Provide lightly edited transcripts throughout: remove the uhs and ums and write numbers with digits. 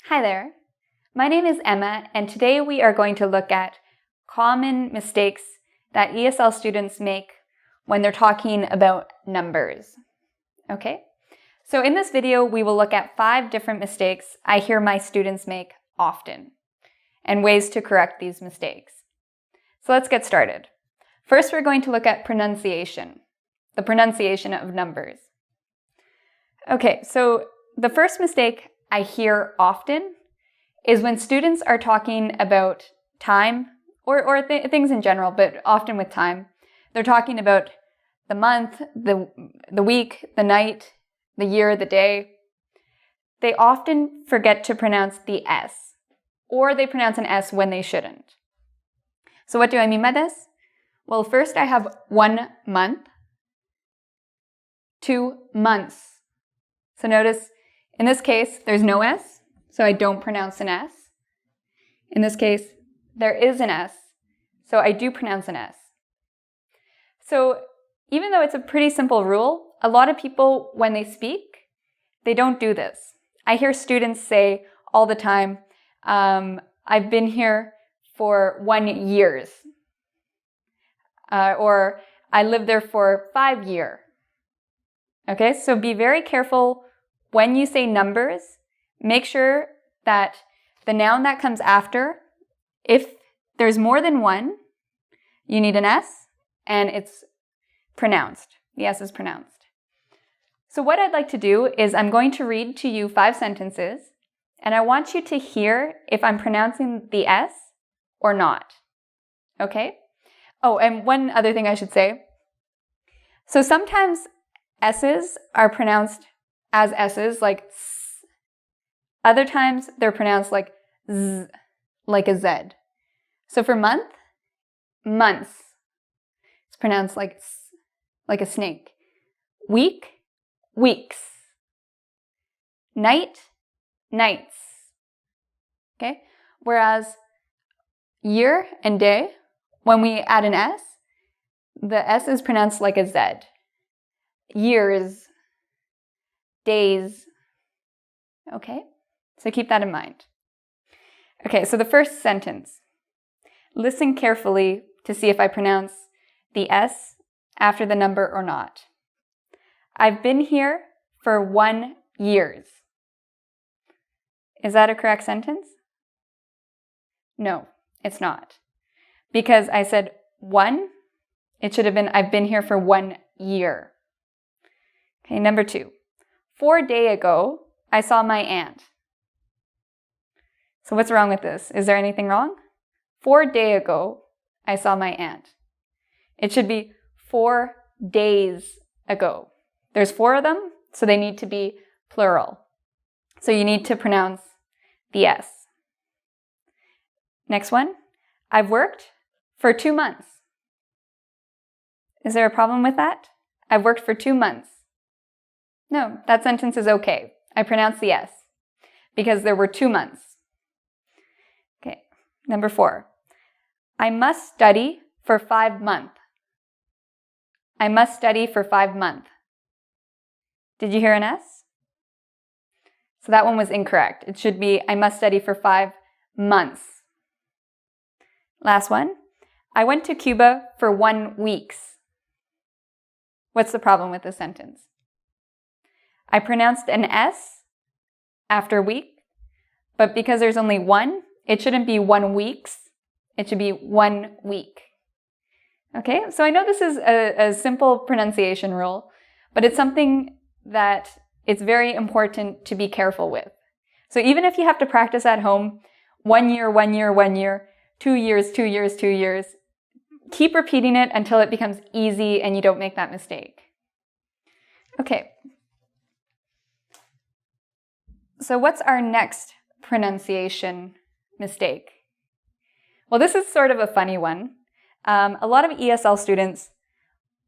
Hi there. My name is Emma, and today we are going to look at common mistakes that ESL students make when they're talking about numbers. Okay? So in this video, we will look at 5 different mistakes I hear my students make often, and ways to correct these mistakes. So let's get started. First, we're going to look at pronunciation, the pronunciation of numbers. Okay, so the first mistake I hear often is when students are talking about time, or things in general, but often with time. They're talking about the month, the week, the night, the year, the day. They often forget to pronounce the S, or they pronounce an S when they shouldn't. So what do I mean by this? Well, first I have 1 month, 2 months. So notice, in this case, there's no S, so I don't pronounce an S. In this case, there is an S, so I do pronounce an S. So even though it's a pretty simple rule, a lot of people, when they speak, they don't do this. I hear students say all the time, I've been here for 1 year, or I lived there for 5 years. Okay, so be very careful when you say numbers. Make sure that the noun that comes after, if there's more than one, you need an S, and it's pronounced. The S is pronounced. So what I'd like to do is I'm going to read to you 5 sentences, and I want you to hear if I'm pronouncing the S or not. Okay? Oh, and one other thing I should say. So sometimes S's are pronounced as S's, like S. Other times they're pronounced like Z, like a Z. So for month, months. It's pronounced like S, like a snake. Week, weeks. Night, nights. Okay? Whereas year and day, when we add an S, the S is pronounced like a Z. Years, days. Okay? So keep that in mind. Okay, so the first sentence. Listen carefully to see if I pronounce the S after the number or not. I've been here for 1 year. Is that a correct sentence? No, it's not. Because I said 1, it should have been I've been here for 1 year. Okay, number 2. 4 days ago, I saw my aunt. So what's wrong with this? Is there anything wrong? 4 days ago, I saw my aunt. It should be 4 days ago. There's 4 of them, so they need to be plural. So you need to pronounce the S. Next one. I've worked for 2 months. Is there a problem with that? I've worked for 2 months. No, that sentence is okay. I pronounce the S because there were 2 months. Okay, number 4. I must study for 5 months. I must study for 5 months. Did you hear an S? So that one was incorrect. It should be I must study for 5 months. Last one. I went to Cuba for 1 week. What's the problem with this sentence? I pronounced an S after week, but because there's only 1, it shouldn't be 1 weeks. It should be 1 week. Okay, so I know this is a simple pronunciation rule, but it's something that it's very important to be careful with. So even if you have to practice at home, 1 year, 1 year, 1 year, 2 years, 2 years, 2 years, keep repeating it until it becomes easy and you don't make that mistake. Okay. So what's our next pronunciation mistake? Well, this is sort of a funny one. A lot of ESL students,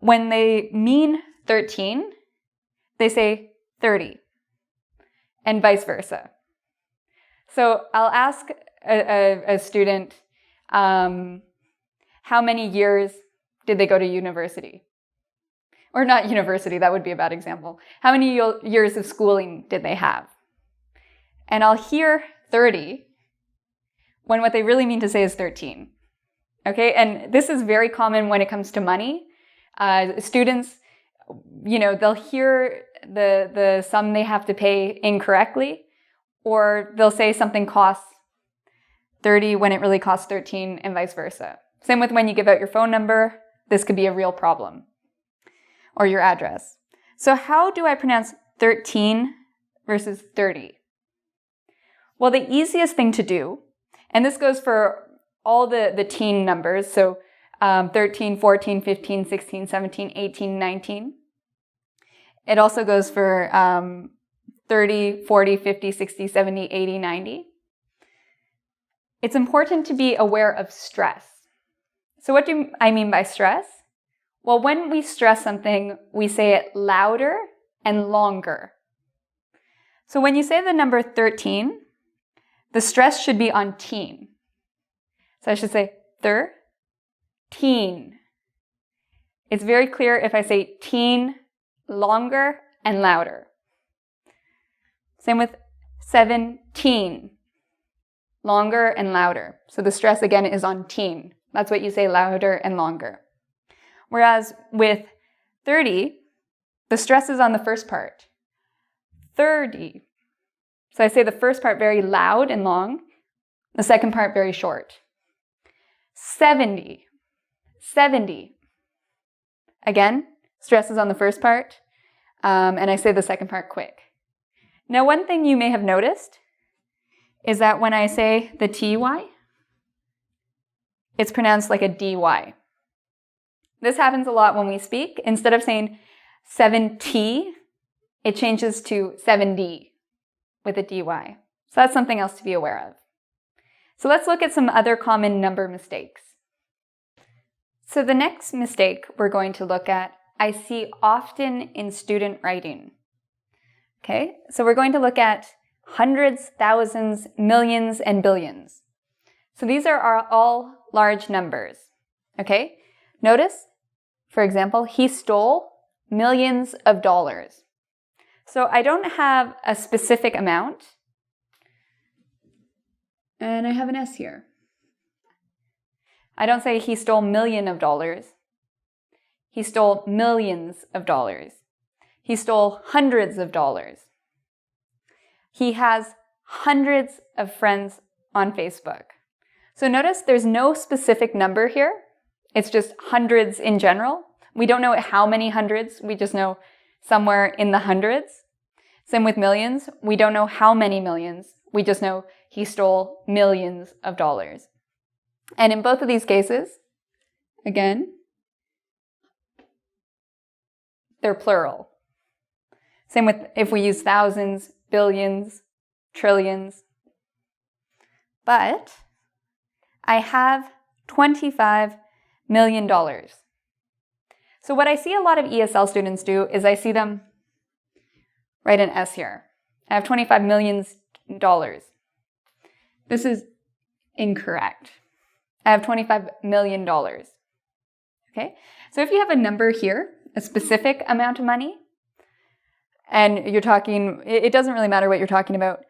when they mean 13, they say 30, and vice versa. So I'll ask a student, how many years did they go to university? Or not university, that would be a bad example. How many years of schooling did they have? And I'll hear 30 when what they really mean to say is 13. Okay, and this is very common when it comes to money. Students, they'll hear the sum they have to pay incorrectly, or they'll say something costs 30 when it really costs 13 and vice versa. Same with when you give out your phone number, this could be a real problem, or your address. So how do I pronounce 13 versus 30? Well, the easiest thing to do, and this goes for all the teen numbers, so 13, 14, 15, 16, 17, 18, 19. It also goes for 30, 40, 50, 60, 70, 80, 90. It's important to be aware of stress. So what do I mean by stress? Well, when we stress something, we say it louder and longer. So when you say the number 13, the stress should be on teen. So I should say teen. It's very clear if I say teen longer and louder. Same with 17, longer and louder. So the stress again is on teen. That's what you say, louder and longer. Whereas with 30, the stress is on the first part. 30. So I say the first part very loud and long, the second part very short. 70. Again, stress is on the first part, and I say the second part quick. Now, one thing you may have noticed is that when I say the TY, it's pronounced like a DY. This happens a lot when we speak. Instead of saying 7T, it changes to 7D with a DY. So that's something else to be aware of. So let's look at some other common number mistakes. So the next mistake we're going to look at, I see often in student writing. Okay, so we're going to look at hundreds, thousands, millions, and billions. So these are all large numbers. Okay, notice, for example, he stole millions of dollars. So I don't have a specific amount, and I have an S here. I don't say he stole $1,000,000 of dollars. He stole millions of dollars. He stole hundreds of dollars. He has hundreds of friends on Facebook. So notice there's no specific number here. It's just hundreds in general. We don't know how many hundreds. We just know somewhere in the hundreds. Same with millions. We don't know how many millions. We just know he stole millions of dollars. And in both of these cases, again, they're plural. Same with if we use thousands, billions, trillions. But I have $25 million. So what I see a lot of ESL students do is I see them write an S here. I have $25 million. This is incorrect. I have $25 million. Okay? So if you have a number here, a specific amount of money, and you're talking, it doesn't really matter what you're talking about,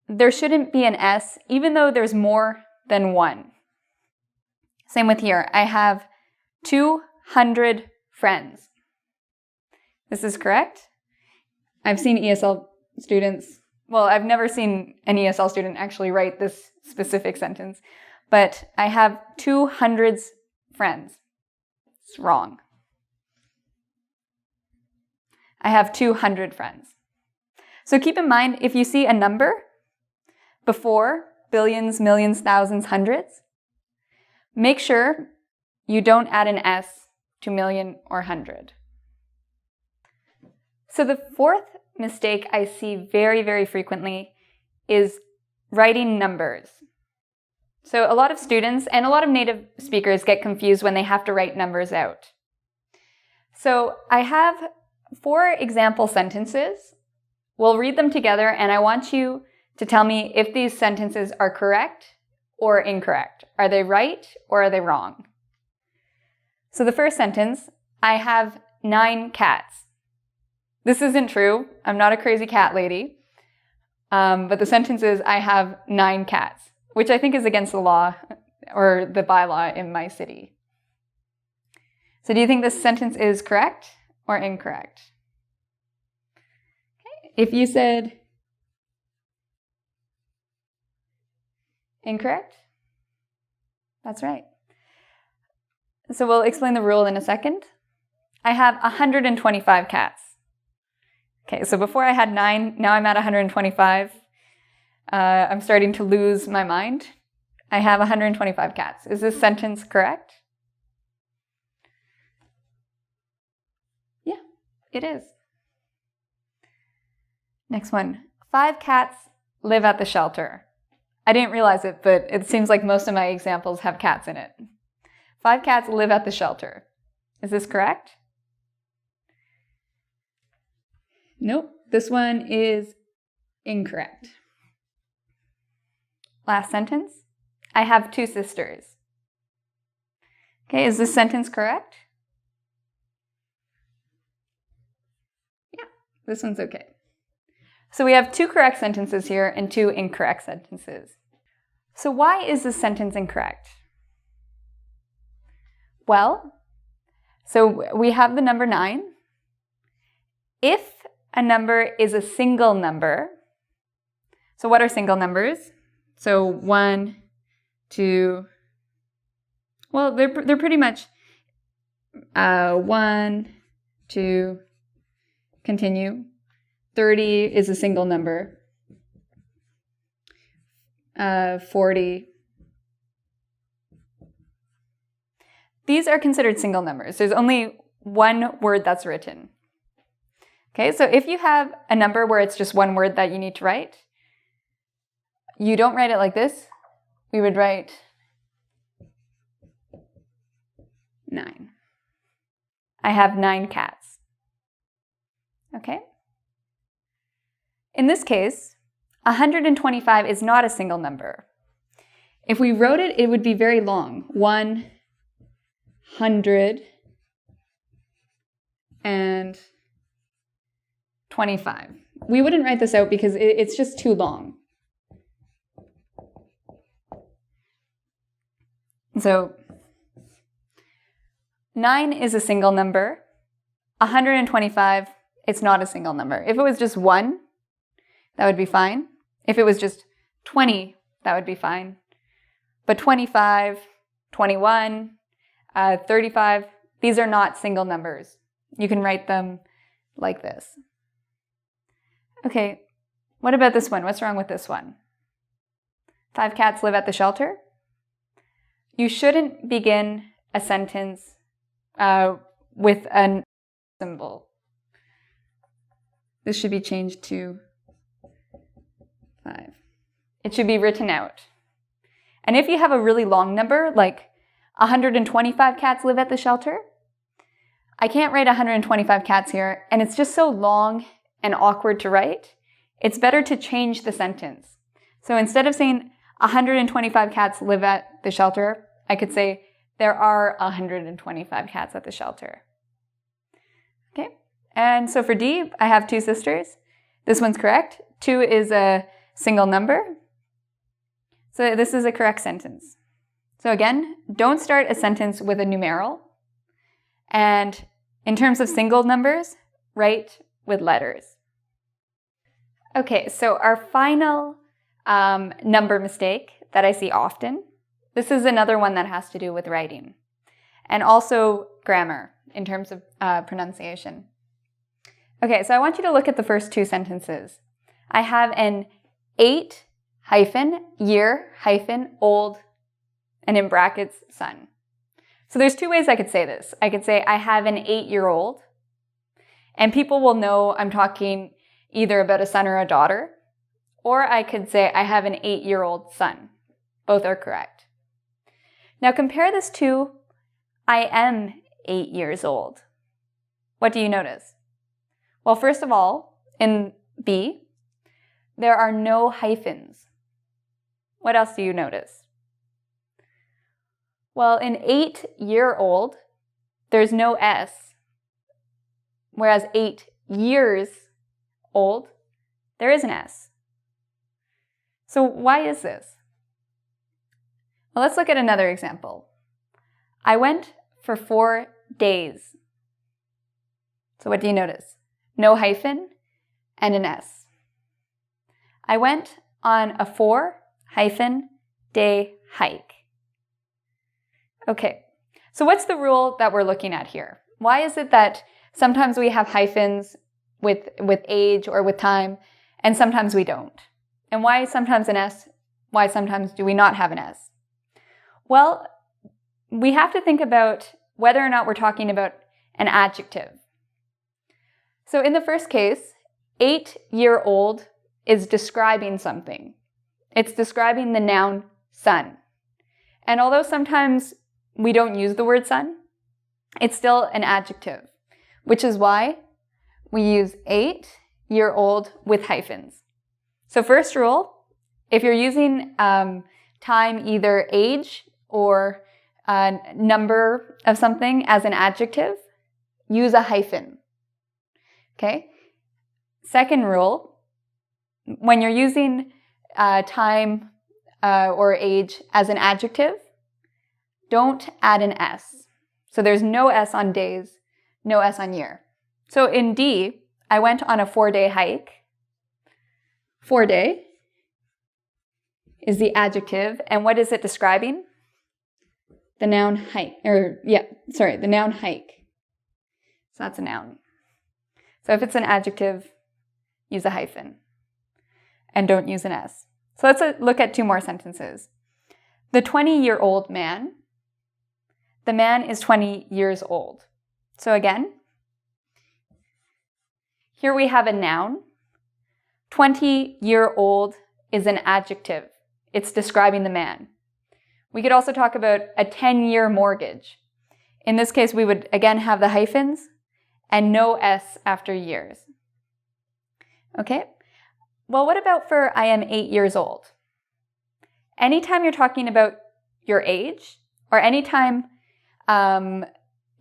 there shouldn't be an S, even though there's more than one. Same with here. I have 200 friends. This is correct. I've seen ESL students, well, I've never seen an ESL student actually write this specific sentence, but I have 200 friends. It's wrong. I have 200 friends. So keep in mind, if you see a number before billions, millions, thousands, hundreds, make sure you don't add an S to million or hundred. So the fourth mistake I see very, very frequently is writing numbers. So a lot of students and a lot of native speakers get confused when they have to write numbers out. So I have 4 example sentences. We'll read them together, and I want you to tell me if these sentences are correct or incorrect. Are they right or are they wrong? So the first sentence, I have 9 cats. This isn't true. I'm not a crazy cat lady. But the sentence is, I have 9 cats, which I think is against the law or the bylaw in my city. So do you think this sentence is correct or incorrect? Okay. If you said incorrect, that's right. So we'll explain the rule in a second. I have 125 cats. Okay, so before I had 9, now I'm at 125. I'm starting to lose my mind. I have 125 cats. Is this sentence correct? Yeah, it is. Next one. 5 cats live at the shelter. I didn't realize it, but it seems like most of my examples have cats in it. 5 cats live at the shelter. Is this correct? Nope, this one is incorrect. Last sentence. I have 2 sisters. Okay, is this sentence correct? Yeah, this one's okay. So we have 2 correct sentences here and 2 incorrect sentences. So why is this sentence incorrect? Well, so we have the number 9. If a number is a single number, so what are single numbers? So 1, 2, well, they're pretty much 1, 2, continue. 30 is a single number. 40. These are considered single numbers. There's only one word that's written. Okay, so if you have a number where it's just one word that you need to write, you don't write it like this. We would write 9. I have 9 cats. Okay? In this case, 125 is not a single number. If we wrote it, it would be very long. 125. We wouldn't write this out because it's just too long. So 9 is a single number. 125, it's not a single number. If it was just 1, that would be fine. If it was just 20, that would be fine. But 25, 21, 35, these are not single numbers. You can write them like this. Okay, what about this one? What's wrong with this one? 5 cats live at the shelter. You shouldn't begin a sentence with a symbol. This should be changed to 5. It should be written out. And if you have a really long number, like 125 cats live at the shelter, I can't write 125 cats here, and it's just so long and awkward to write. It's better to change the sentence. So instead of saying 125 cats live at the shelter, I could say there are 125 cats at the shelter. Okay, and so for D, I have 2 sisters. This one's correct. 2 is a single number. So this is a correct sentence. So again, don't start a sentence with a numeral. And in terms of single numbers, write with letters. Okay, so our final number mistake that I see often, this is another one that has to do with writing and also grammar in terms of pronunciation. Okay, so I want you to look at the first 2 sentences. I have an 8-year-old, and in brackets, son. So there's 2 ways I could say this. I could say I have an 8-year-old, and people will know I'm talking either about a son or a daughter, or I could say I have an 8-year-old son. Both are correct. Now compare this to I am 8 years old. What do you notice? Well, first of all, in B, there are no hyphens. What else do you notice? Well, in 8-year-old, there's no S, whereas 8 years old, there is an S. So why is this? Well, let's look at another example. I went for 4 days. So what do you notice? No hyphen and an S. I went on a 4-day hike. Okay, so what's the rule that we're looking at here? Why is it that sometimes we have hyphens with age or with time, and sometimes we don't? And why sometimes an S? Why sometimes do we not have an S? Well, we have to think about whether or not we're talking about an adjective. So in the first case, 8-year-old is describing something. It's describing the noun son. And although sometimes we don't use the word son, it's still an adjective, which is why we use 8-year-old with hyphens. So first rule, if you're using time, either age or number of something as an adjective, use a hyphen. Okay? Second rule, when you're using time or age as an adjective, don't add an S. So there's no S on days, no S on year. So in D, I went on a 4-day hike. 4-day is the adjective, and what is it describing? The noun hike, the noun hike. So that's a noun. So if it's an adjective, use a hyphen and don't use an S. So let's look at 2 more sentences. The 20-year-old man. The man is 20 years old. So again, here we have a noun. 20-year-old is an adjective. It's describing the man. We could also talk about a 10-year mortgage. In this case, we would again have the hyphens and no S after years. Okay? Well, what about for I am 8 years old? Anytime you're talking about your age, or anytime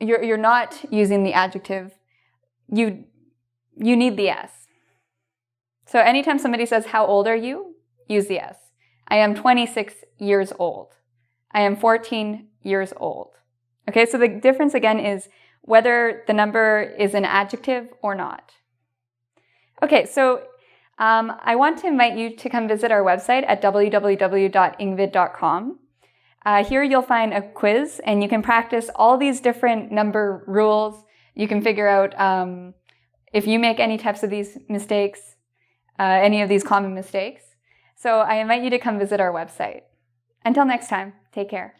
you're not using the adjective, you need the S. So anytime somebody says, how old are you? Use the S. I am 26 years old. I am 14 years old. Okay, so the difference again is whether the number is an adjective or not. Okay, so I want to invite you to come visit our website at www.engvid.com. Here you'll find a quiz, and you can practice all these different number rules. You can figure out if you make any types of these mistakes, any of these common mistakes. So I invite you to come visit our website. Until next time, take care.